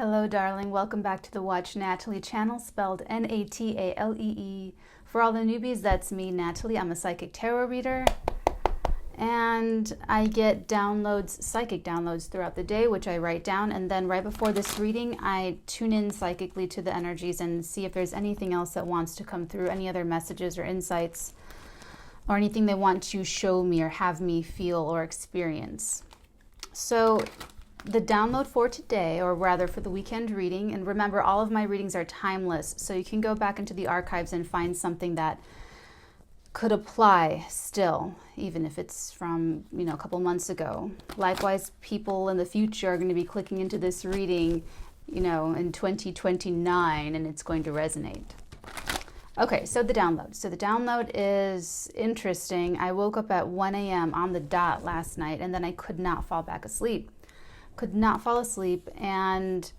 Hello, darling. Welcome back to the WatchNatalee channel, spelled Natalee. For all the newbies, that's me, Natalie. I'm a psychic tarot reader, and I get downloads, psychic downloads throughout the day, which I write down, and then right before this reading, I tune in psychically to the energies and see if there's anything else that wants to come through, any other messages or insights, or anything they want to show me or have me feel or experience. So the download for today, or rather for the weekend reading, and remember, all of my readings are timeless, so you can go back into the archives and find something that could apply still, even if it's from, a couple months ago. Likewise, people in the future are going to be clicking into this reading, in 2029, and it's going to resonate. Okay, so the download. So the download is interesting. I woke up at 1 a.m. on the dot last night, and then I could not fall back asleep. Could not fall asleep, and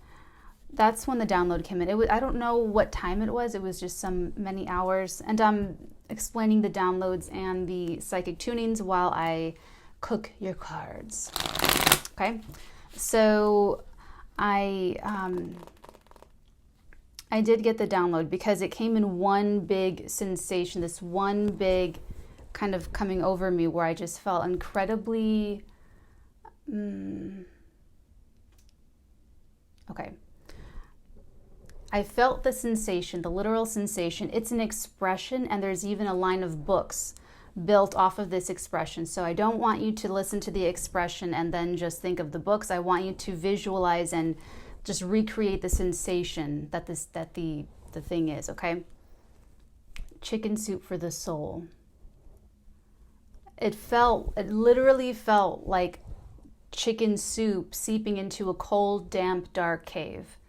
that's when the download came in. I don't know what time it was. It was just many hours, and I'm explaining the downloads and the psychic tunings while I cook your cards. Okay, so I did get the download because it came in one big sensation, this one big kind of coming over me where I just felt incredibly okay. I felt the sensation, the literal sensation. It's an expression, and there's even a line of books built off of this expression. So I don't want you to listen to the expression and then just think of the books. I want you to visualize and just recreate the sensation that the thing is, okay? Chicken soup for the soul. It literally felt like chicken soup seeping into a cold, damp, dark cave.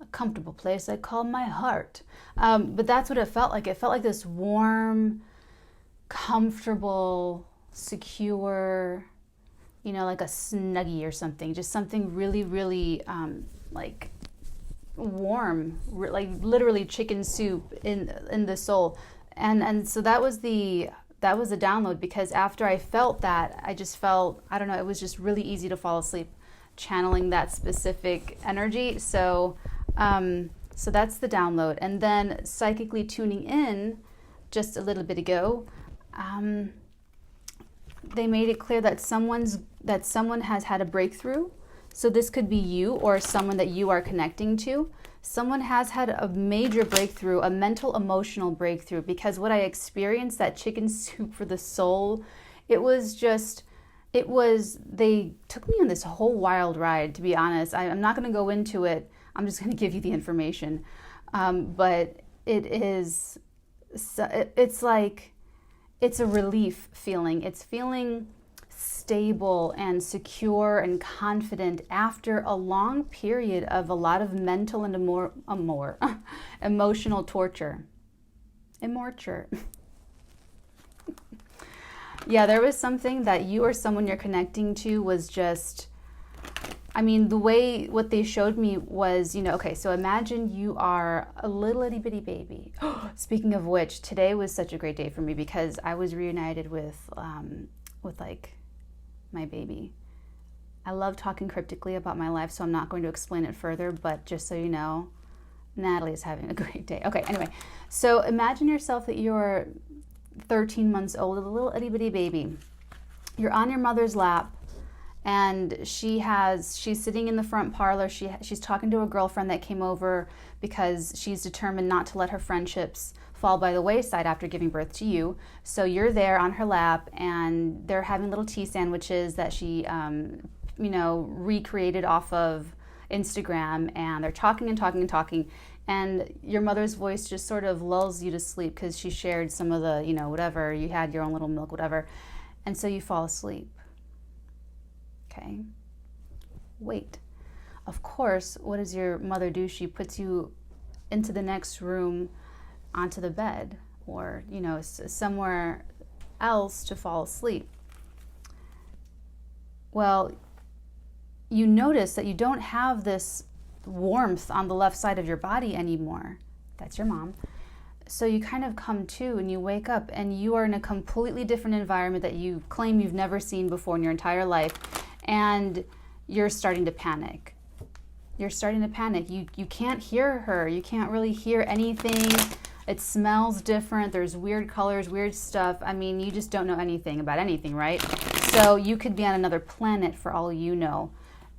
A comfortable place I call my heart. But that's what it felt like. It felt like this warm, comfortable, secure, like a Snuggie or something. Just something really, really like warm, like literally chicken soup in the soul. And so that was the download, because after I felt that, I just felt, I don't know, it was just really easy to fall asleep channeling that specific energy. So that's the download. And then psychically tuning in just a little bit ago, they made it clear that someone has had a breakthrough. So this could be you or someone that you are connecting to. Someone has had a major breakthrough, a mental, emotional breakthrough, because what I experienced, that chicken soup for the soul, they took me on this whole wild ride, to be honest. I'm not going to go into it. I'm just going to give you the information. But it's like, it's a relief feeling. It's feeling stable and secure and confident after a long period of a lot of mental and emotional torture. Yeah, there was something that you or someone you're connecting to was just, what they showed me was, okay, so imagine you are a little itty bitty baby. Speaking of which, today was such a great day for me because I was reunited with my baby. I love talking cryptically about my life, so I'm not going to explain it further, but just so you know, Natalie is having a great day. Okay, anyway, so imagine yourself that you're 13 months old, a little itty bitty baby. You're on your mother's lap, and she's sitting in the front parlor. She's talking to a girlfriend that came over because she's determined not to let her friendships fall by the wayside after giving birth to you. So you're there on her lap, and they're having little tea sandwiches that she recreated off of Instagram, and they're talking and talking and talking, and your mother's voice just sort of lulls you to sleep because she shared some of the, whatever, you had your own little milk, whatever, and so you fall asleep. Okay, wait. Of course, what does your mother do? She puts you into the next room, onto the bed, or somewhere else to fall asleep. Well, you notice that you don't have this warmth on the left side of your body anymore. That's your mom. So you kind of come to and you wake up and you are in a completely different environment that you claim you've never seen before in your entire life, and you're starting to panic. You're starting to panic. You can't hear her. You can't really hear anything. It smells different. There's weird colors, weird stuff. I mean, you just don't know anything about anything, right? So you could be on another planet for all you know.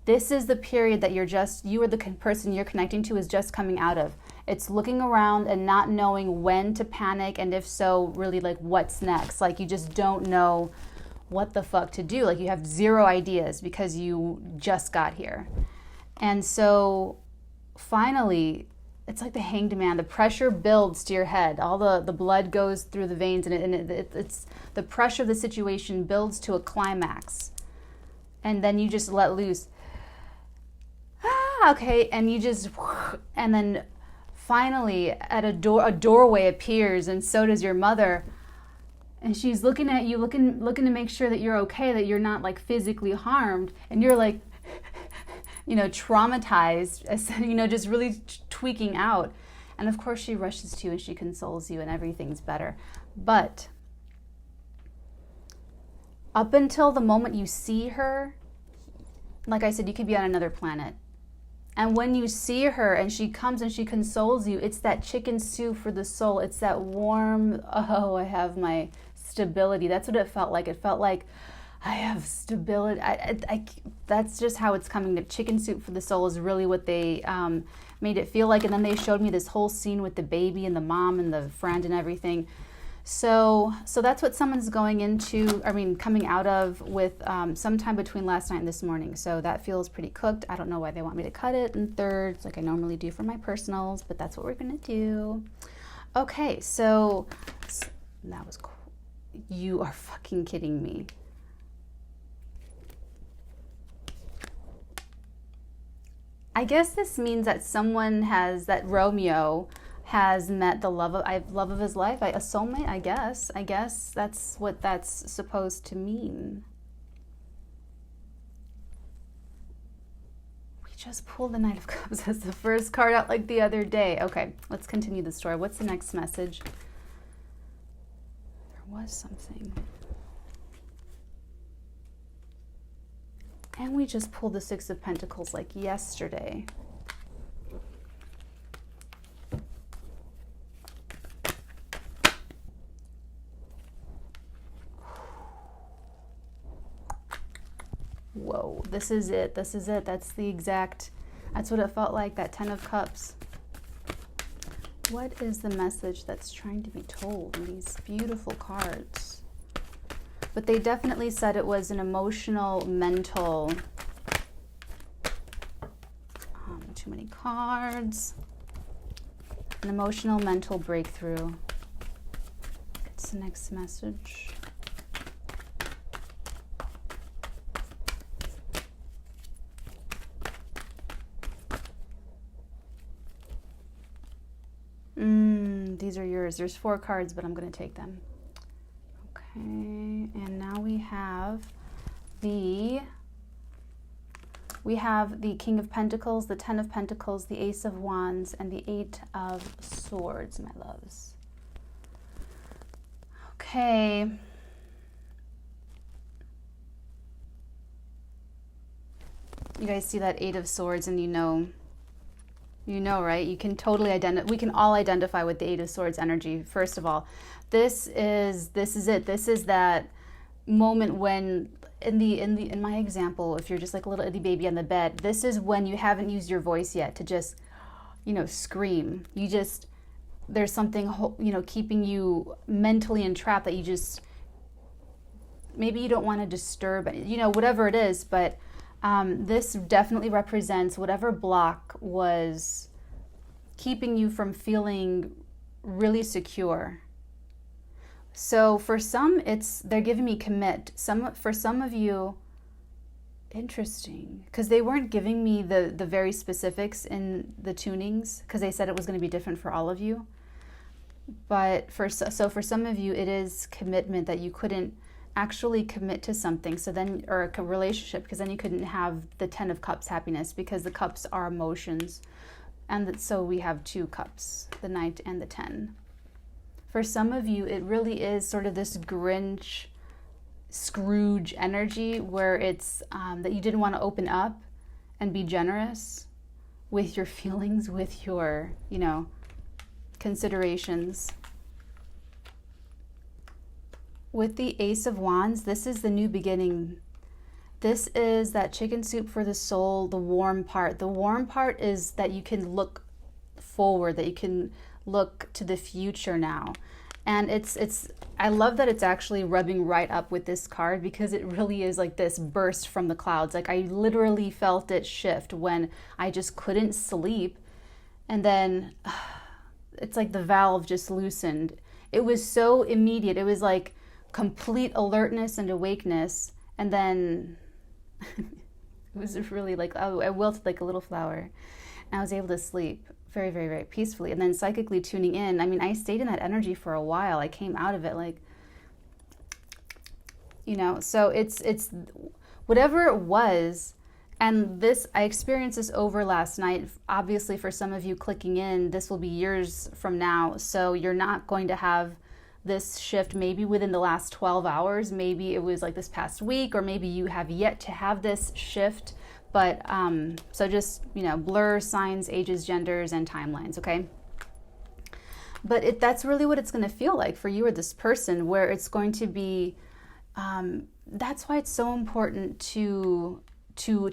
This is the period that you or the person you're connecting to is just coming out of. It's looking around and not knowing when to panic, and if so, really like what's next. Like you just don't know what the fuck to do. Like you have zero ideas because you just got here. And so finally, it's like the hanged man. The pressure builds to your head. All the blood goes through the veins, and it's the pressure of the situation builds to a climax. And then you just let loose. Okay, and you just, and then finally at a doorway appears, and so does your mother. And she's looking at you, looking to make sure that you're okay, that you're not like physically harmed. And you're like, traumatized, just really tweaking out. And of course she rushes to you and she consoles you and everything's better. But up until the moment you see her, like I said, you could be on another planet. And when you see her and she comes and she consoles you, it's that chicken soup for the soul. It's that warm, oh, I have my stability. That's what it felt like. It felt like I have stability. That's just how it's coming. The chicken soup for the soul is really what they made it feel like. And then they showed me this whole scene with the baby and the mom and the friend and everything. So that's what someone's coming out of with sometime between last night and this morning. So that feels pretty cooked. I don't know why they want me to cut it in thirds like I normally do for my personals, but that's what we're going to do. Okay, so that was cool. You are fucking kidding me. I guess this means that Romeo has met the love of his life, a soulmate, I guess. I guess that's what that's supposed to mean. We just pulled the Knight of Cups as the first card out like the other day. Okay, let's continue the story. What's the next message? There was something. And we just pulled the Six of Pentacles like yesterday. Whoa, this is it. That's what it felt like, that Ten of Cups. What is the message that's trying to be told in these beautiful cards? But they definitely said it was an emotional, mental, too many cards, an emotional, mental breakthrough. What's the next message? These are yours. There's 4 cards, but I'm going to take them. Okay, and now we have the King of Pentacles, the Ten of Pentacles, the Ace of Wands, and the Eight of Swords, my loves. Okay. You guys see that Eight of Swords, and you know, right? You can totally we can all identify with the Eight of Swords energy. First of all, this is it. This is that moment when, in my example, if you're just like a little itty baby on the bed, this is when you haven't used your voice yet to just, scream. There's something, keeping you mentally entrapped that you just, maybe you don't want to disturb, whatever it is, but this definitely represents whatever block was keeping you from feeling really secure. So for some, they're giving me commit. For some of you, interesting, because they weren't giving me the very specifics in the tunings, because they said it was going to be different for all of you. But for some of you, it is commitment that you couldn't actually commit to something, or a relationship, because then you couldn't have the Ten of Cups happiness, because the cups are emotions, and so we have 2 cups, the Knight and the 10. For some of you, it really is sort of this Grinch, Scrooge energy, where it's that you didn't want to open up and be generous, with your feelings, with your, considerations. With the Ace of Wands, this is the new beginning. This is that chicken soup for the soul, the warm part. The warm part is that you can look forward, that you can look to the future now. And I love that it's actually rubbing right up with this card, because it really is like this burst from the clouds. Like, I literally felt it shift when I just couldn't sleep. And then it's like the valve just loosened. It was so immediate. It was like complete alertness and awakeness. And then it was really like, oh, I wilted like a little flower. And I was able to sleep very, very, very peacefully. And then psychically tuning in. I mean, I stayed in that energy for a while. I came out of it like, so it's whatever it was. And this, I experienced this over last night. Obviously, for some of you clicking in, this will be years from now. So you're not going to have this shift maybe within the last 12 hours. Maybe it was like this past week, or maybe you have yet to have this shift. But so just, blur signs, ages, genders, and timelines, okay? But that's really what it's going to feel like for you or this person, where it's going to be, that's why it's so important to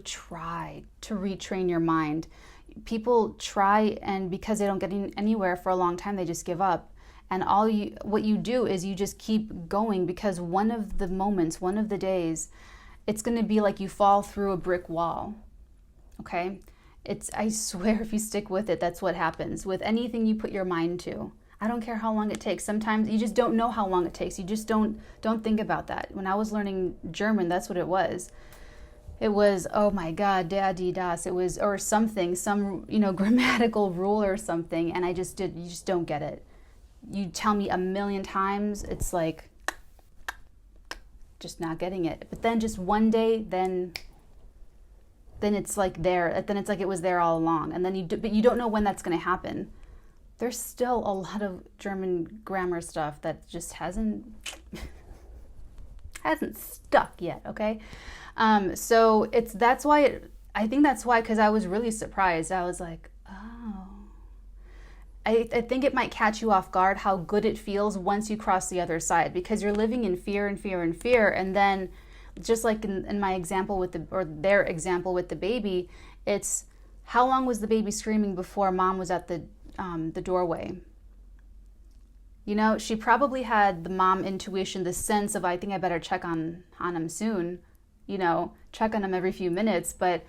try to retrain your mind. People try, and because they don't get anywhere for a long time, they just give up. And what you do is you just keep going, because one of the moments, one of the days, it's going to be like you fall through a brick wall. Okay? I swear, if you stick with it, that's what happens with anything you put your mind to. I don't care how long it takes. Sometimes you just don't know how long it takes. You just don't think about that. When I was learning German, that's what it was. It was, oh my God, da di das. It was, or something, some, grammatical rule or something. And you just don't get it. You tell me a million times, it's like, just not getting it. But then just one day, then it's like there. Then it's like it was there all along. And then but you don't know when that's going to happen. There's still a lot of German grammar stuff that just hasn't stuck yet. Okay. So that's why, because I was really surprised. I was like, oh, I think it might catch you off guard how good it feels once you cross the other side, because you're living in fear and fear and fear. And then just like in my example their example with the baby, it's how long was the baby screaming before mom was at the doorway? She probably had the mom intuition, the sense of, I think I better check on him soon, check on him every few minutes. But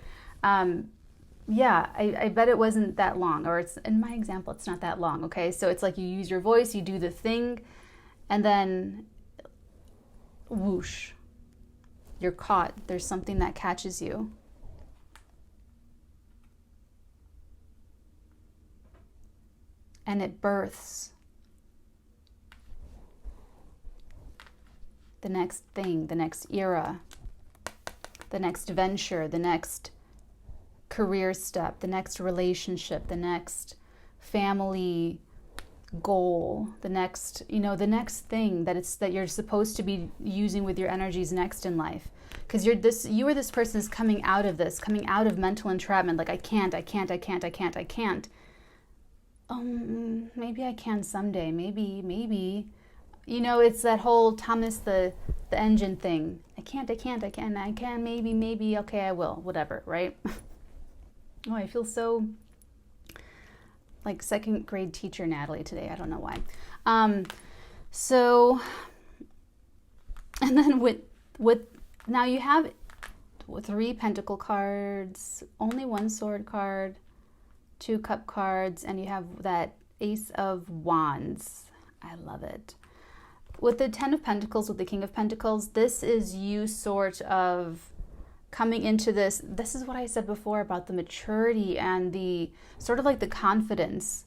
yeah, I bet it wasn't that long, or it's, in my example, it's not that long. Okay. So it's like you use your voice, you do the thing, and then whoosh, you're caught. There's something that catches you. And it births the next thing, the next era, the next venture, the next career step, the next relationship, the next family goal, the next, the next thing that you're supposed to be using with your energies next in life. Because you or this person is coming out of mental entrapment. Like, I can't. Maybe I can someday. Maybe. It's that whole Thomas the engine thing. I can, maybe, okay, I will, whatever, right? Oh, I feel so like second grade teacher Natalie today. I don't know why. So, and then with now you have 3 pentacle cards, only 1 sword card, 2 cup cards, and you have that Ace of Wands. I love it. With the 10 of Pentacles, with the King of Pentacles, this is you sort of coming into this. This is what I said before about the maturity and the sort of like the confidence,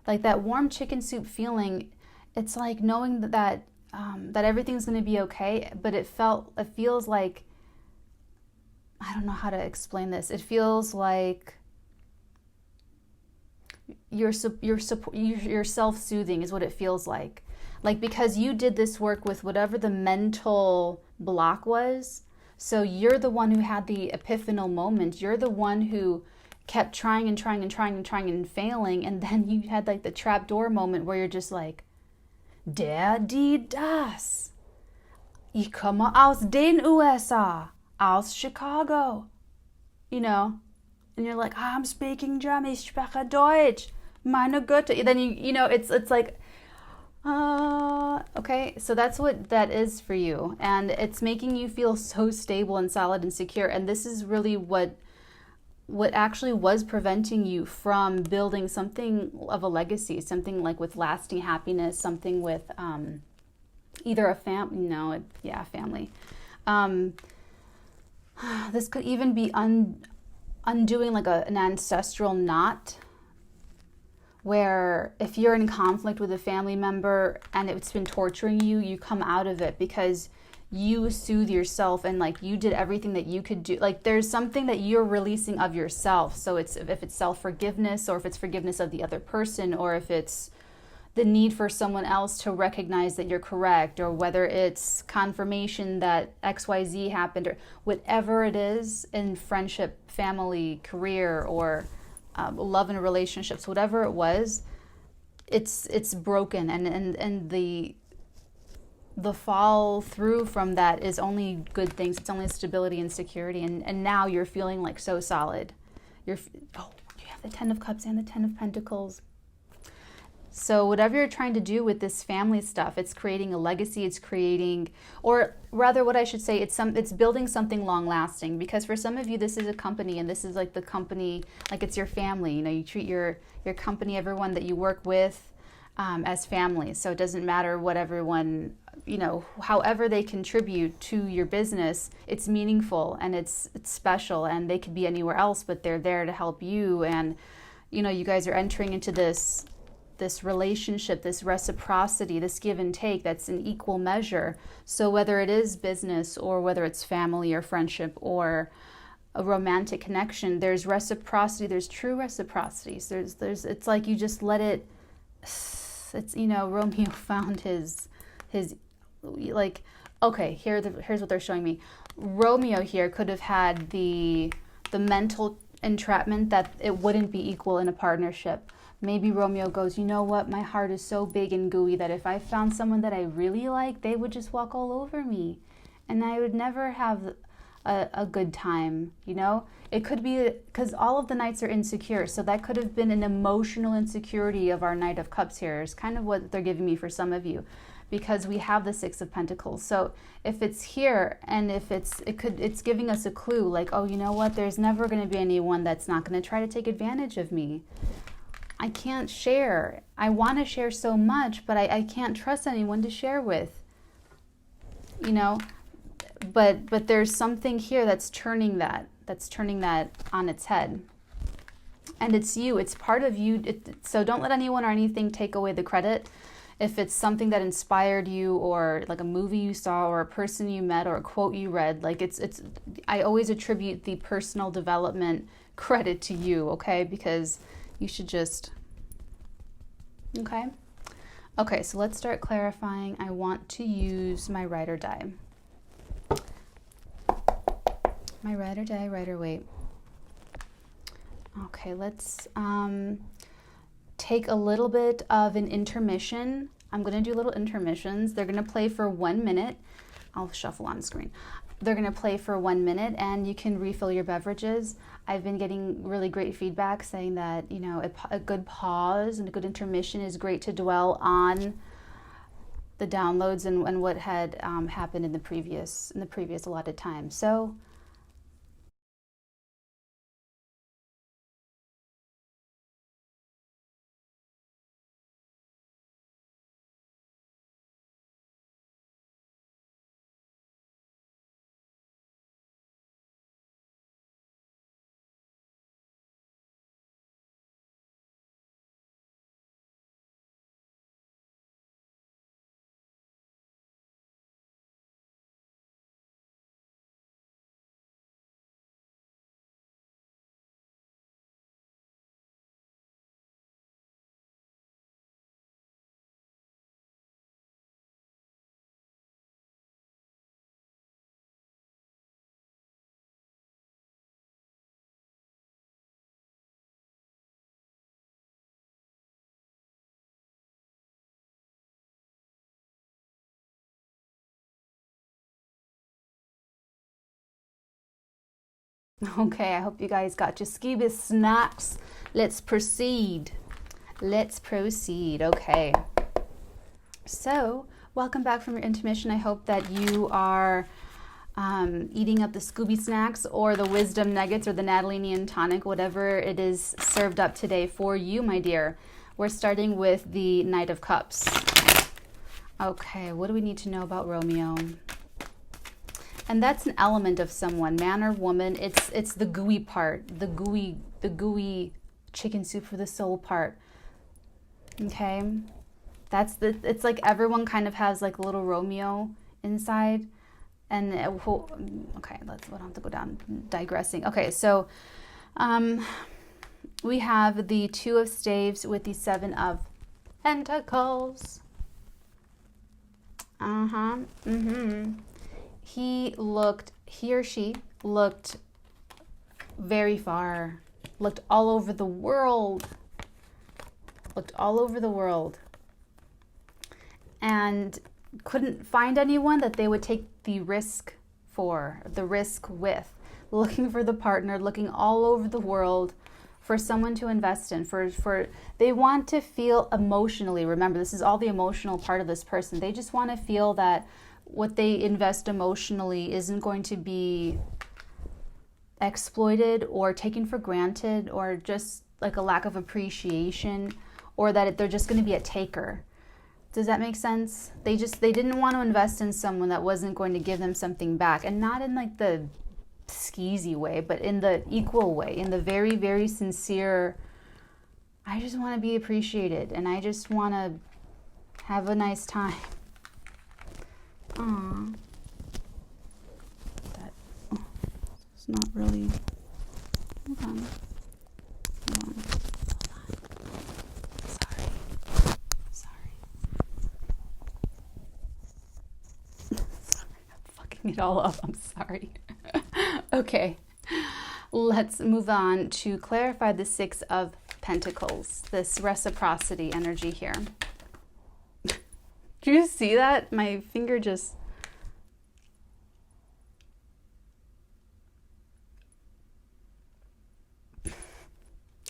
like that warm chicken soup feeling. It's like knowing that everything's going to be okay, but it feels like, I don't know how to explain this. It feels like you're self-soothing is what it feels like. Like, because you did this work with whatever the mental block was. So you're the one who had the epiphanal moment. You're the one who kept trying and trying and trying and trying and failing, and then you had like the trapdoor moment where you're just like, der, die, das. Ich komme aus den USA, aus Chicago. You know, and you're like, I'm speaking German, ich spreche Deutsch, meine Güte. Then you know, it's like, okay, so that's what that is for you, and it's making you feel so stable and solid and secure. And this is really what actually was preventing you from building something of a legacy, something like with lasting happiness, something with either a family. This could even be undoing like an ancestral knot, where if you're in conflict with a family member and it's been torturing you, you come out of it because you soothe yourself and like you did everything that you could do. Like there's something that you're releasing of yourself. So it's, if it's self-forgiveness, or if it's forgiveness of the other person, or if it's the need for someone else to recognize that you're correct, or whether it's confirmation that XYZ happened, or whatever it is in friendship, family, career, or love and relationships, whatever it was, it's broken, and the fall through from that is only good things. It's only stability and security, and now you're feeling like so solid. You have the Ten of Cups and the Ten of Pentacles. So whatever you're trying to do with this family stuff, it's creating a legacy, it's creating, or rather what I should say, it's building something long lasting. Because for some of you, this is a company, and this is like the company, like it's your family. You know, you treat your company, everyone that you work with, as family. So it doesn't matter what everyone, you know, however they contribute to your business, it's meaningful and it's special, and they could be anywhere else, but they're there to help you. And, you know, you guys are entering into this relationship, this reciprocity, this give and take that's in equal measure. So whether it is business, or whether it's family or friendship or a romantic connection, there's reciprocity, there's true reciprocity. There's it's like you just let it, it's, you know, Romeo found his like, okay, here's what they're showing me. Romeo here could have had the mental entrapment that it wouldn't be equal in a partnership. Maybe Romeo goes, you know what, my heart is so big and gooey that if I found someone that I really like, they would just walk all over me, and I would never have a good time, you know? It could be, because all of the Knights are insecure, so that could have been an emotional insecurity of our Knight of Cups here, is kind of what they're giving me for some of you, because we have the Six of Pentacles. So if it's here, and if it's giving us a clue, like, oh, you know what, there's never going to be anyone that's not going to try to take advantage of me. I can't share. I want to share so much, but I can't trust anyone to share with, you know? But there's something here that's turning that on its head. And it's you, it's part of you. So don't let anyone or anything take away the credit. If it's something that inspired you, or like a movie you saw, or a person you met, or a quote you read, like I always attribute the personal development credit to you, okay? Because you should just, okay, so let's start clarifying. I want to use my Rider die. My Rider die, Rider Waite. Okay, let's take a little bit of an intermission. I'm going to do little intermissions. They're going to play for 1 minute. I'll shuffle on screen. They're going to play for 1 minute, and you can refill your beverages. I've been getting really great feedback saying that, you know, a good pause and a good intermission is great to dwell on the downloads and what had happened in the previous allotted time. So Okay, I hope you guys got your SCOOBY snacks. Let's proceed. Let's proceed. Okay. So, welcome back from your intermission. I hope that you are eating up the SCOOBY snacks or the wisdom nuggets or the Natalinian tonic, whatever it is served up today for you, my dear. We're starting with the Knight of Cups. Okay, what do we need to know about Romeo? And that's an element of someone, man or woman. It's the gooey part, the gooey chicken soup for the soul part. Okay, it's like everyone kind of has like a little Romeo inside, and okay, we don't have to go down digressing. Okay, so we have the Two of Staves with the Seven of Pentacles. He or she looked very far, looked all over the world, and couldn't find anyone that they would take the risk with, looking for the partner, looking all over the world for someone to invest in, they want to feel emotionally, remember this is all the emotional part of this person, they just want to feel that what they invest emotionally isn't going to be exploited or taken for granted or just like a lack of appreciation, or that they're just going to be a taker. Does that make sense? They didn't want to invest in someone that wasn't going to give them something back, and not in like the skeezy way, but in the equal way, in the very, very sincere, I just want to be appreciated and I just want to have a nice time. Aww. It's not really. Hold on. Sorry. I'm fucking it all up. I'm sorry. Okay. Let's move on to clarify the Six of Pentacles, this reciprocity energy here. Do you see that? My finger just...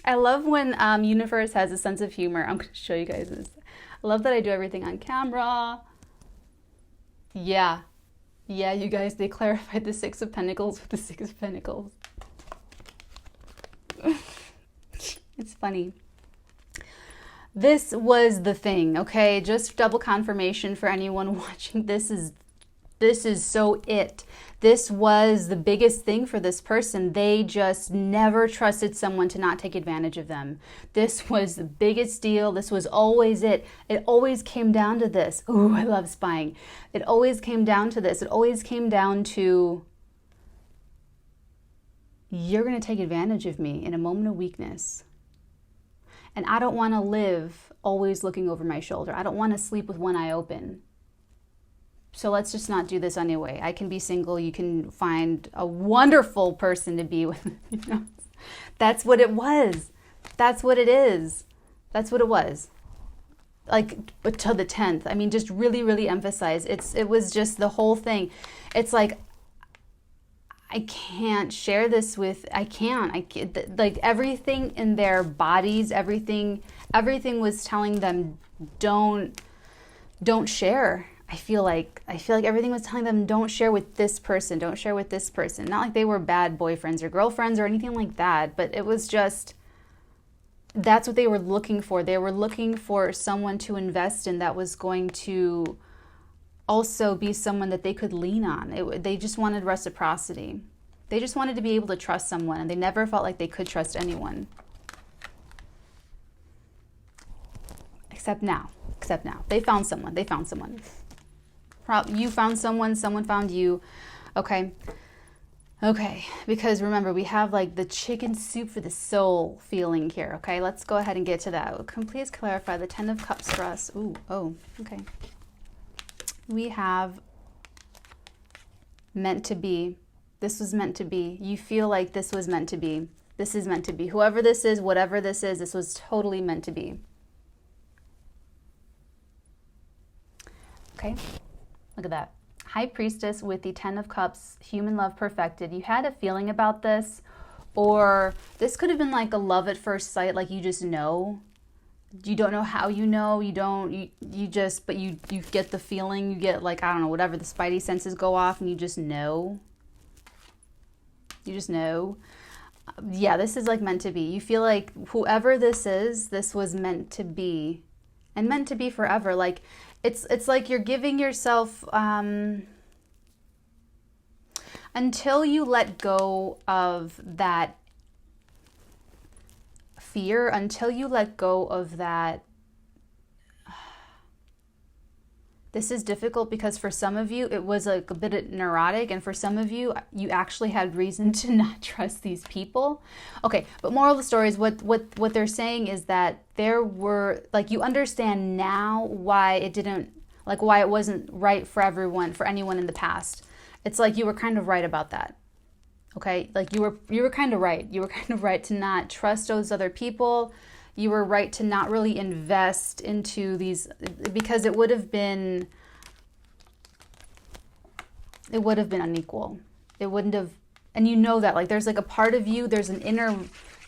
I love when universe has a sense of humor. I'm going to show you guys this. I love that I do everything on camera. Yeah, you guys, they clarified the Six of Pentacles with the Six of Pentacles. It's funny. This was the thing, okay? Just double confirmation for anyone watching. This is so it. This was the biggest thing for this person. They just never trusted someone to not take advantage of them. This was the biggest deal. This was always it. It always came down to this. Ooh, I love spying. It always came down to this. It always came down to, you're going to take advantage of me in a moment of weakness. And I don't want to live always looking over my shoulder. I don't want to sleep with one eye open. So let's just not do this anyway. I can be single. You can find a wonderful person to be with. You know? That's what it was. That's what it is. That's what it was. Like, but to the 10th. I mean, just really, really emphasize. It was just the whole thing. It's like, I can't share this with, I can't, like everything in their bodies, everything was telling them, don't share. I feel like everything was telling them, don't share with this person, don't share with this person. Not like they were bad boyfriends or girlfriends or anything like that, but it was just, that's what they were looking for. They were looking for someone to invest in that was going to also be someone that they could lean on. They just wanted reciprocity. They just wanted to be able to trust someone, and they never felt like they could trust anyone. Except now. They found someone. You found someone found you. Okay. Because remember, we have like the chicken soup for the soul feeling here. Okay, let's go ahead and get to that. Please clarify the Ten of Cups for us. Okay. We have meant to be. This was meant to be. You feel like this was meant to be. This is meant to be. Whoever this is, whatever this is, this was totally meant to be. Okay, look at that. High Priestess with the Ten of Cups, human love perfected. You had a feeling about this, or this could have been like a love at first sight, like you just know. You don't know how you know, but you get the feeling, you get like, I don't know, whatever, the spidey senses go off and you just know. You just know. Yeah, this is like meant to be. You feel like whoever this is, this was meant to be, and meant to be forever. Like, it's like you're giving yourself, until you let go of that fear, until you let go of that. This is difficult because for some of you, it was like a bit neurotic, and for some of you, you actually had reason to not trust these people. Okay, but moral of the story is what they're saying is that there were, like, you understand now why it didn't, like, why it wasn't right for everyone, for anyone in the past. It's like you were kind of right about that. Okay, like you were kind of right. You were kind of right to not trust those other people. You were right to not really invest into these, because it would have been unequal. It wouldn't have, and you know that, like, there's like a part of you, there's an inner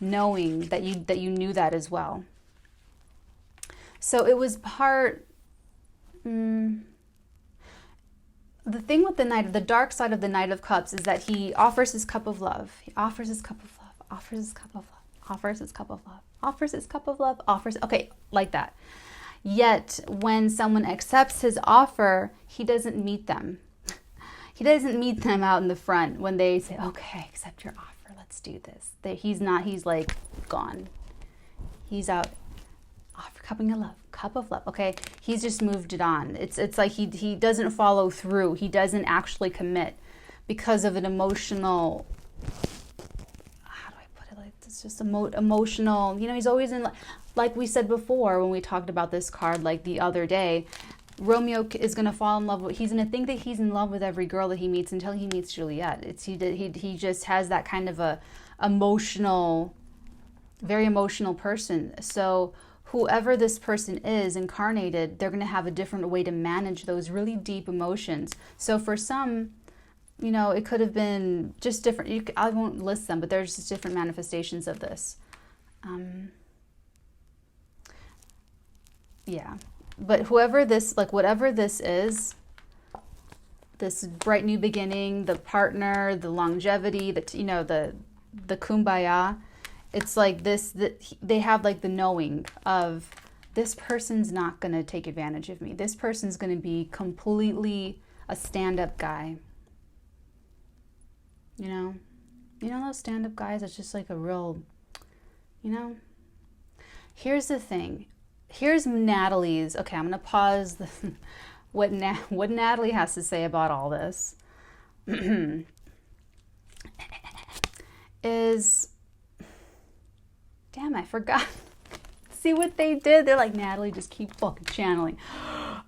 knowing that you knew that as well. So it was part, the thing with the dark side of the Knight of Cups is that he offers his cup of love. He offers his cup of love, offers his cup of love, offers his cup of love, offers his cup of love, offers, okay, like that. Yet when someone accepts his offer, he doesn't meet them. He doesn't meet them out in the front when they say, okay, accept your offer, let's do this. He's like gone. He's out, offer cup of love, okay? He's just moved it on. It's like he doesn't follow through. He doesn't actually commit because of an emotional, it's just emotional, you know, he's always in, like we said before when we talked about this card, like the other day, Romeo is going to fall in love with, he's going to think that he's in love with every girl that he meets until he meets Juliet. He just has that kind of a emotional, very emotional person. So whoever this person is incarnated, they're going to have a different way to manage those really deep emotions. So for some, you know, it could have been just different. I won't list them, but there's just different manifestations of this. Yeah. But whoever this, like whatever this is, this bright new beginning, the partner, the longevity, the kumbaya, it's like this, that they have like the knowing of, this person's not going to take advantage of me. This person's going to be completely a stand-up guy. You know those stand-up guys, it's just like a real, you know. Here's the thing. Here's Natalie's, okay, I'm going to pause what Natalie has to say about all this. Is, damn, I forgot. See what they did? They're like, Natalie, just keep fucking channeling.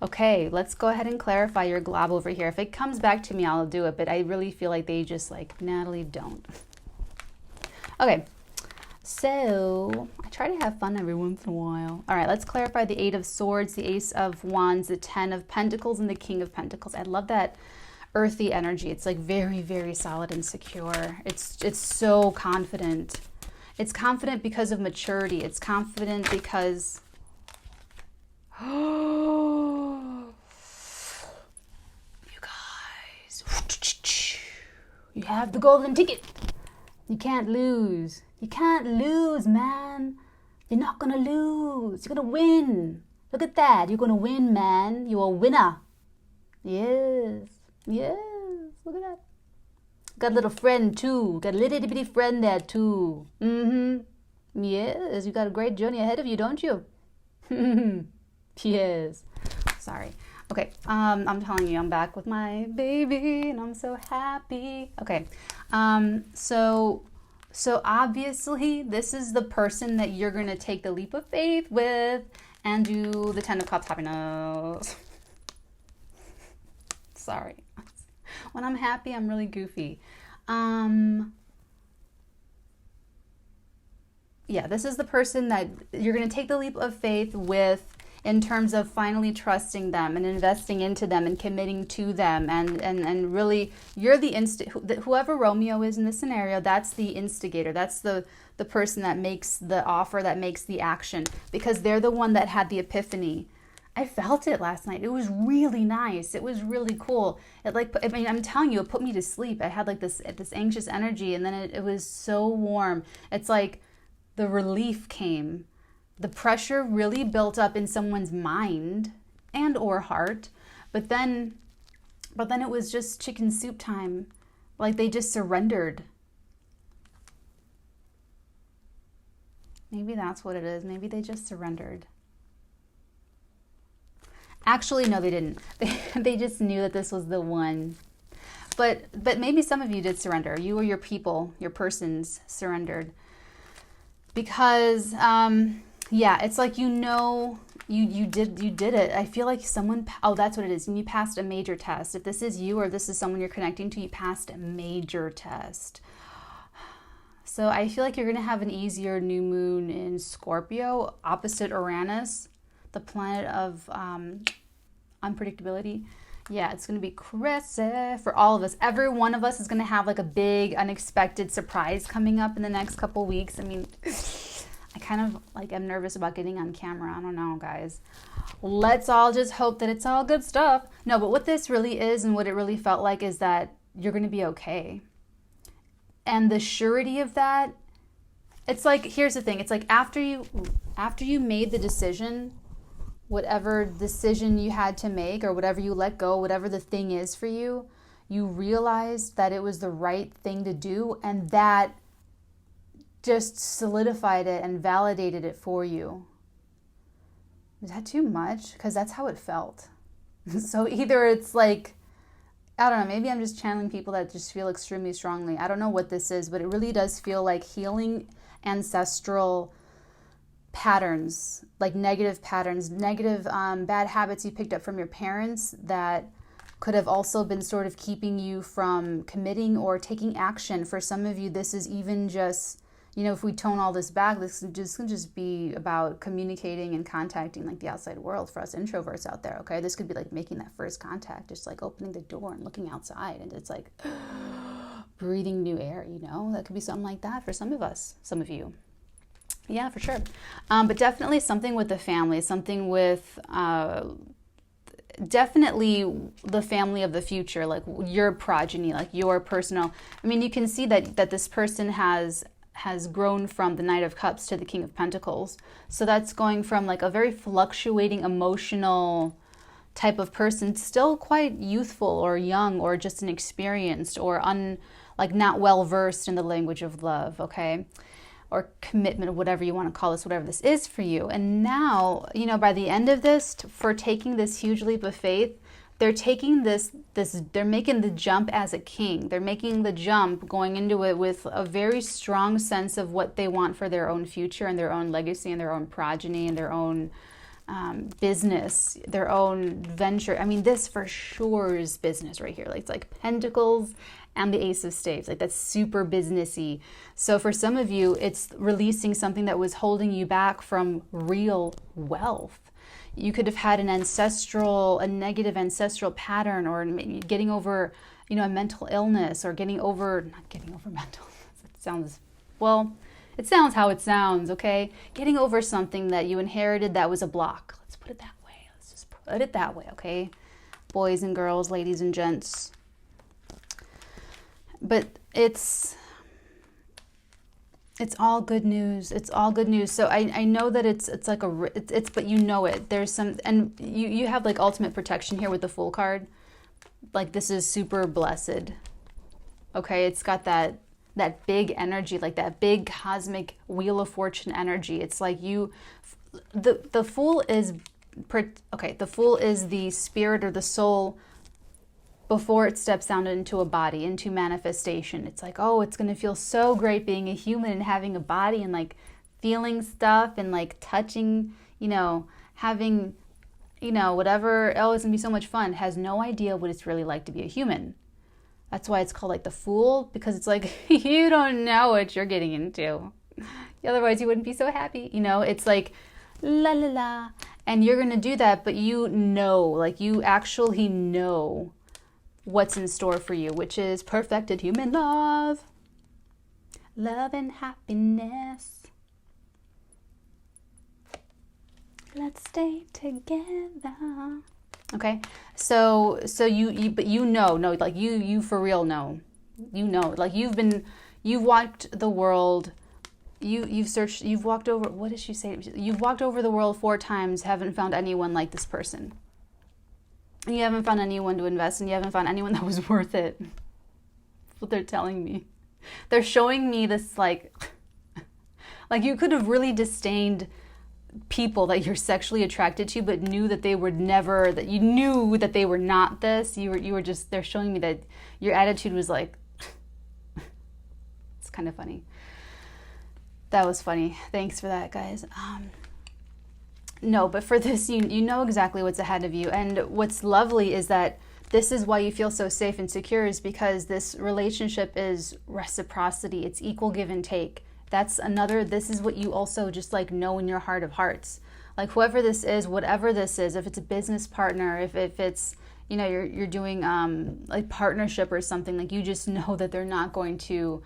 Okay, let's go ahead and clarify your glob over here. If it comes back to me, I'll do it, but I really feel like they just like, Natalie, don't. Okay, so I try to have fun every once in a while. All right, let's clarify the Eight of Swords, the Ace of Wands, the Ten of Pentacles, and the King of Pentacles. I love that earthy energy. It's like very, very solid and secure. It's so confident. It's confident because of maturity. It's confident because... you guys, you have the golden ticket. You can't lose. You can't lose, man. You're not gonna lose. You're gonna win. Look at that. You're gonna win, man. You're a winner. Yes. Yes. Look at that. Got a little friend too. Got a little itty bitty friend there too. Yes. You got a great journey ahead of you, don't you? Yes. Sorry. Okay. I'm telling you, I'm back with my baby and I'm so happy. Okay. So obviously this is the person that you're going to take the leap of faith with and do the Ten of Cups happiness. Sorry. When I'm happy, I'm really goofy. Yeah, this is the person that you're going to take the leap of faith with, in terms of finally trusting them and investing into them and committing to them. And really, you're the whoever Romeo is in this scenario, that's the instigator. That's the person that makes the offer, that makes the action, because they're the one that had the epiphany. I felt it last night. It was really nice. It was really cool. It like, I mean, I'm telling you, it put me to sleep. I had like this anxious energy, and then it was so warm. It's like the relief came. The pressure really built up in someone's mind and or heart, but then it was just chicken soup time. Like they just surrendered. Maybe that's what it is. Maybe they just surrendered. Actually, no, they didn't. They just knew that this was the one. But maybe some of you did surrender. You or your people, your persons surrendered. Because, yeah, it's like, you did it. I feel like someone, oh, that's what it is. And you passed a major test. If this is you or this is someone you're connecting to, you passed a major test. So I feel like you're going to have an easier new moon in Scorpio, opposite Uranus, the planet of unpredictability. Yeah, it's going to be crazy for all of us. Every one of us is going to have like a big unexpected surprise coming up in the next couple weeks. I mean, I kind of like am nervous about getting on camera. I don't know, guys. Let's all just hope that it's all good stuff. No, but what this really is and what it really felt like is that you're going to be okay. And the surety of that, it's like, here's the thing. It's like after you made the decision, whatever decision you had to make or whatever you let go, whatever the thing is for you, you realized that it was the right thing to do, and that just solidified it and validated it for you. Is that too much? Because that's how it felt. So either it's like, I don't know, maybe I'm just channeling people that just feel extremely strongly. I don't know what this is, but it really does feel like healing ancestral patterns, like negative patterns, negative bad habits you picked up from your parents that could have also been sort of keeping you from committing or taking action. For some of you, this is even just, you know, if we tone all this back, this can just be about communicating and contacting like the outside world for us introverts out there, okay? This could be like making that first contact, just like opening the door and looking outside, and it's like breathing new air, you know? That could be something like that for some of us, some of you. Yeah, for sure. But definitely something with the family, something with definitely the family of the future, like your progeny, like your personal. I mean, you can see that this person has grown from the Knight of Cups to the King of Pentacles. So that's going from like a very fluctuating emotional type of person, still quite youthful or young or just inexperienced or like not well versed in the language of love, okay? Or commitment, or whatever you want to call this, whatever this is for you. And now, you know, by the end of this, for taking this huge leap of faith, they're taking they're making the jump as a king. They're making the jump, going into it with a very strong sense of what they want for their own future and their own legacy and their own progeny and their own business, their own venture. I mean, this for sure is business right here. Like, it's like Pentacles and the Ace of Staves. Like, that's super businessy. So for some of you, it's releasing something that was holding you back from real wealth. You could have had a negative ancestral pattern, or getting over, you know, a mental illness, or not getting over mental. It sounds how it sounds, okay? Getting over something that you inherited that was a block. Let's put it that way. Let's just put it that way, okay? Boys and girls, ladies and gents. But it's all good news. It's all good news. So I know that it's like but you know it. There's some, and you have like ultimate protection here with the Fool card. Like, this is super blessed. Okay, it's got that big energy, like that big cosmic Wheel of Fortune energy. It's like the Fool is the Fool is the spirit or the soul before it steps down into a body, into manifestation. It's like, oh, it's going to feel so great being a human and having a body and like feeling stuff and like touching, you know, having, you know, whatever. Oh, it's going to be so much fun. Has no idea what it's really like to be a human. That's why it's called like the Fool, because it's like, you don't know what you're getting into. Otherwise you wouldn't be so happy. You know, it's like, la la la. And you're going to do that, but you know, like you actually know what's in store for you, which is perfected human love. Love and happiness. Let's stay together. Okay, so but you know, like you for real know, you know, like you've walked the world, you've searched, you've walked over, what did she say? You've walked over the world 4 times, haven't found anyone like this person. And you haven't found anyone to invest in, you haven't found anyone that was worth it. That's what they're telling me. They're showing me this like you could have really disdained people that you're sexually attracted to, but knew that they were never, that you knew that they were not this. You were just, they're showing me that your attitude was like, it's kind of funny. That was funny. Thanks for that, guys. No, but for this, you know exactly what's ahead of you. And what's lovely is that this is why you feel so safe and secure, is because this relationship is reciprocity. It's equal give and take. That's another, this is what you also just like know in your heart of hearts. Like whoever this is, whatever this is, if it's a business partner, if it's, you know, you're doing like partnership or something, like you just know that they're not going to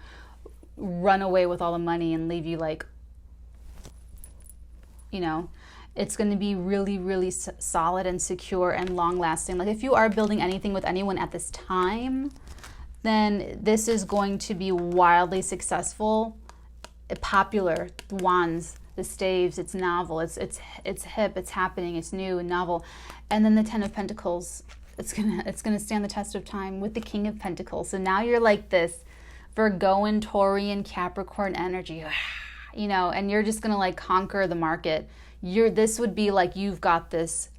run away with all the money and leave you like, you know, it's going to be really, really solid and secure and long lasting. Like if you are building anything with anyone at this time, then this is going to be wildly successful. Popular, the wands, the staves, it's novel, it's hip, it's happening, it's new and novel. And then the 10 of Pentacles, it's gonna stand the test of time with the King of Pentacles. So now you're like this Virgoan, Taurian, Capricorn energy, you know, and you're just gonna like conquer the market. This would be like you've got this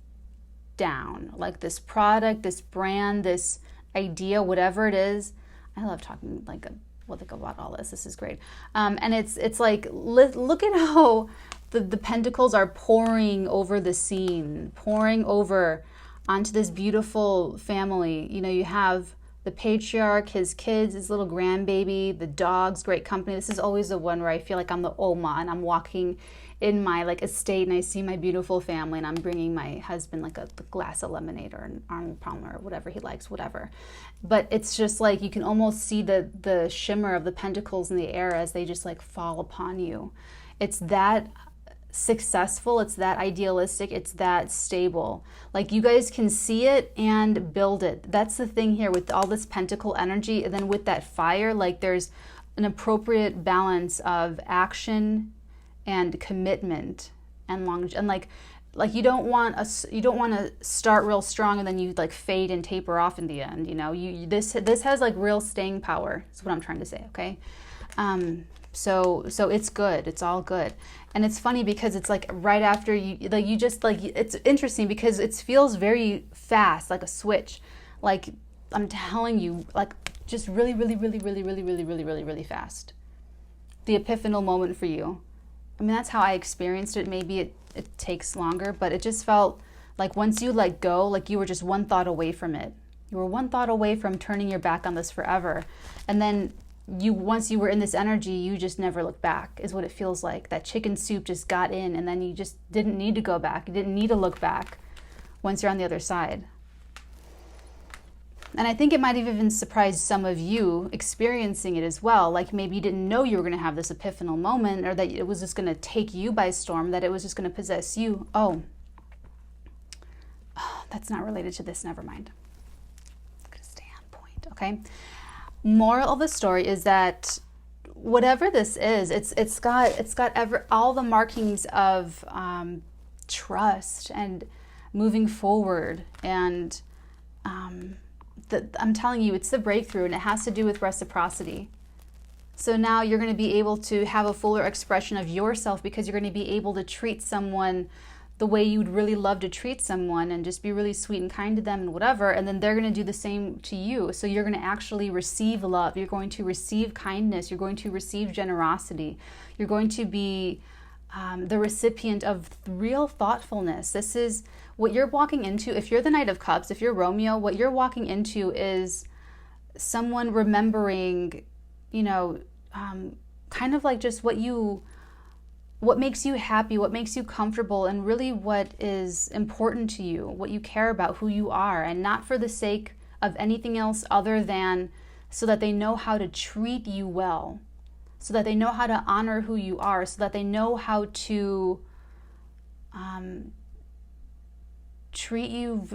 down, like this product, this brand, this idea, whatever it is. I love talking like about all this. This is great. And it's like, look at how the pentacles are pouring over the scene, pouring over onto this beautiful family. You know, you have the patriarch, his kids, his little grandbaby, the dogs, great company. This is always the one where I feel like I'm the Oma and I'm walking in my like estate and I see my beautiful family and I'm bringing my husband like a glass of lemonade or an Arnold Palmer or whatever he likes, whatever. But it's just like you can almost see the shimmer of the pentacles in the air as they just like fall upon you. It's that successful, it's that idealistic, it's that stable. Like you guys can see it and build it. That's the thing here with all this pentacle energy, and then with that fire, like there's an appropriate balance of action and commitment and like you don't want to start real strong and then you like fade and taper off in the end. You know, this has like real staying power. That's what I'm trying to say. Okay, so it's good. It's all good, and it's funny because it's like right after you just like it's interesting because it feels very fast, like a switch. Like I'm telling you, like just really, really, really, really, really, really, really, really, really fast. The epiphanal moment for you. I mean, that's how I experienced it. Maybe it takes longer, but it just felt like once you let go, like you were just one thought away from it. You were one thought away from turning your back on this forever. And then once you were in this energy, you just never looked back, is what it feels like. That chicken soup just got in and then you just didn't need to go back. You didn't need to look back once you're on the other side. And I think it might have even surprised some of you experiencing it as well. Like maybe you didn't know you were going to have this epiphanal moment, or that it was just going to take you by storm, that it was just going to possess you. Oh, that's not related to this. Never mind. I'm going to stay on point. Okay. Moral of the story is that whatever this is, it's got all the markings of trust and moving forward and I'm telling you, it's the breakthrough, and it has to do with reciprocity. So now you're going to be able to have a fuller expression of yourself because you're going to be able to treat someone the way you'd really love to treat someone and just be really sweet and kind to them and whatever, and then they're going to do the same to you. So you're going to actually receive love. You're going to receive kindness. You're going to receive generosity. You're going to be the recipient of real thoughtfulness. This is what you're walking into. If you're the Knight of Cups, if you're Romeo, what you're walking into is someone remembering, you know, kind of like just what you what makes you happy, what makes you comfortable, and really what is important to you, what you care about, who you are, and not for the sake of anything else other than so that they know how to treat you well, so that they know how to honor who you are, so that they know how to treat you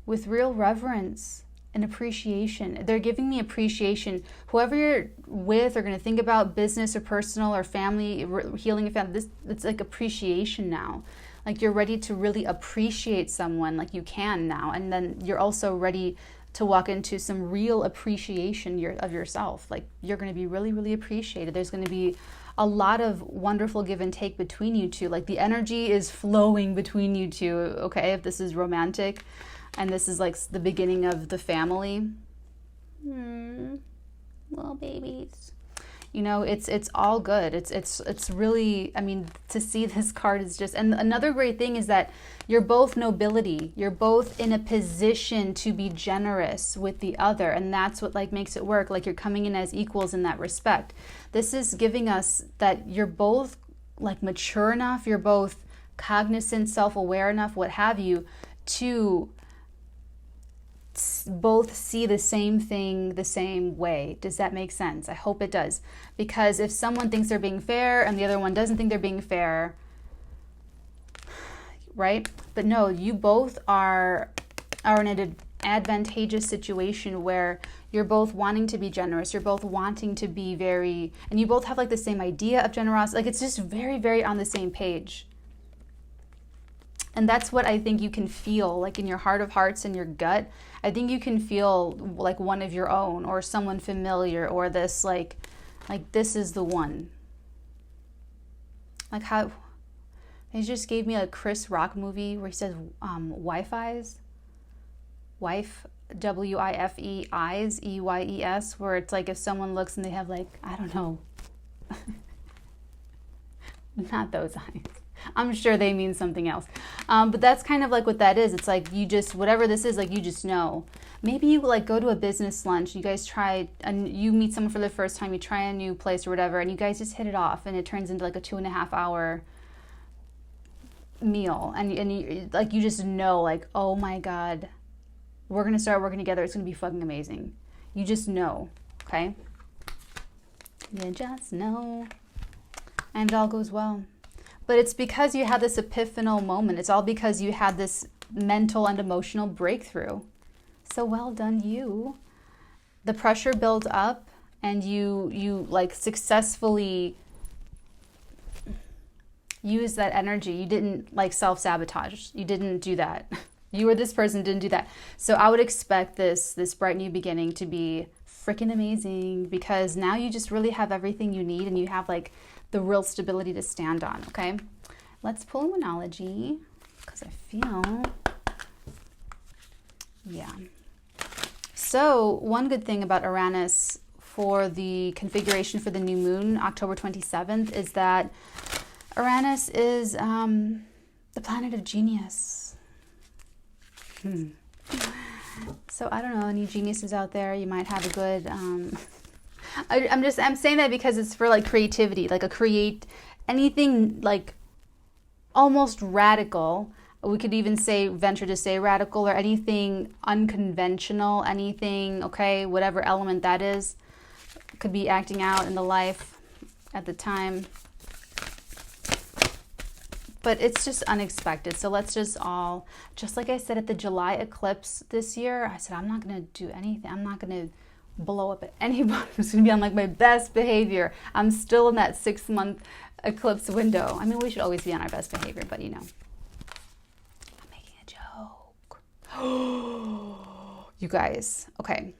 with real reverence and appreciation. They're giving me appreciation. Whoever you're with are going to think about business or personal or family, healing a family. It's like appreciation now. Like you're ready to really appreciate someone like you can now. And then you're also ready to walk into some real appreciation of yourself. Like you're going to be really, really appreciated. There's going to be a lot of wonderful give and take between you two. Like the energy is flowing between you two, okay, if this is romantic. And this is like the beginning of the family. Little babies. You know, it's all good. It's really, I mean, to see this card is just, and another great thing is that you're both nobility. You're both in a position to be generous with the other. And that's what like makes it work. Like you're coming in as equals in that respect. This is giving us that you're both like mature enough. You're both cognizant, self-aware enough, what have you, to both see the same thing the same way. Does that make sense? I hope it does. Because if someone thinks they're being fair and the other one doesn't think they're being fair, right? But no, you both are in an advantageous situation where you're both wanting to be generous. You're both wanting to be very, and you both have like the same idea of generosity. Like it's just very, very on the same page. And that's what I think you can feel, like in your heart of hearts and your gut. I think you can feel like one of your own or someone familiar, or this like this is the one. Like how they just gave me a Chris Rock movie where he says Wi-Fi's, wife, W-I-F-E, eyes, E-Y-E-S, where it's like if someone looks and they have like, I don't know, not those eyes. I'm sure they mean something else. But that's kind of like what that is. It's like you just, whatever this is, like you just know. Maybe you like go to a business lunch, you guys try, and you meet someone for the first time, you try a new place or whatever, and you guys just hit it off, and it turns into like a 2.5 hour meal. And you, like you just know, like, oh my God, we're going to start working together. It's going to be fucking amazing. You just know, okay? You just know. And it all goes well. But it's because you had this epiphanal moment. It's all because you had this mental and emotional breakthrough. So well done, you. The pressure built up and you like successfully used that energy. You didn't like self-sabotage. You didn't do that. You or this person didn't do that. So I would expect this bright new beginning to be freaking amazing, because now you just really have everything you need and you have like the real stability to stand on, okay? Let's pull Moonology, because I feel, yeah. So one good thing about Uranus for the configuration for the new moon, October 27th, is that Uranus is the planet of genius. So I don't know, any geniuses out there, you might have a good, I'm saying that because it's for like creativity, like anything like almost radical. We could even venture to say radical, or anything unconventional, anything, okay, whatever element that is, could be acting out in the life at the time. But it's just unexpected. So let's just like I said at the July eclipse this year, I said, I'm not going to do anything. I'm not going to blow up at anybody. I'm just going to be on like my best behavior. I'm still in that 6-month eclipse window. I mean, we should always be on our best behavior, but you know, I'm making a joke. You guys, okay.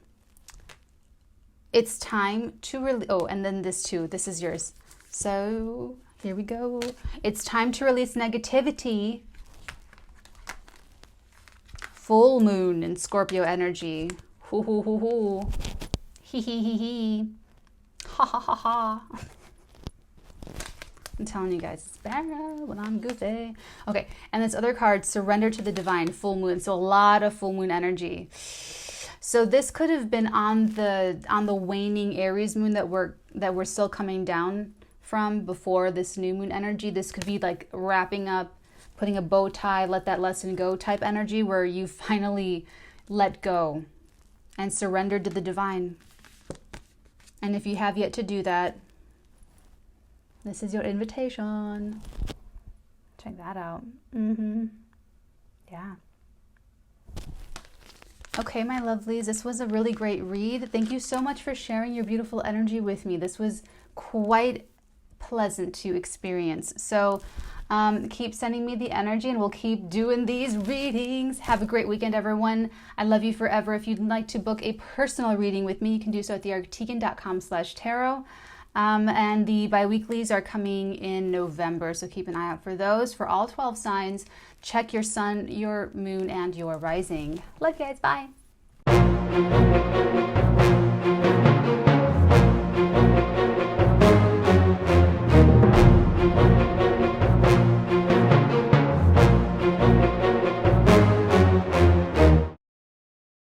It's time to really, oh, and then this too, this is yours. So here we go. It's time to release negativity. Full moon in Scorpio energy. Hoo hoo hoo hoo. Hee hee hee hee. Ha ha ha ha. I'm telling you guys, it's better when I'm goofy. Okay, and this other card, surrender to the divine, full moon. So a lot of full moon energy. So this could have been on the waning Aries moon that we're still coming down from before this new moon energy. This could be like wrapping up, putting a bow tie, let that lesson go type energy, where you finally let go and surrendered to the divine. And if you have yet to do that, this is your invitation. Check that out. Yeah. Okay, my lovelies, this was a really great read. Thank you so much for sharing your beautiful energy with me. This was quite pleasant to experience. So keep sending me the energy and we'll keep doing these readings. Have a great weekend, everyone. I love you forever. If you'd like to book a personal reading with me, you can do so at thearctican.com/tarot. And the bi-weeklies are coming in November, so keep an eye out for those. For all 12 signs, check your sun, your moon, and your rising. Love you guys. Bye.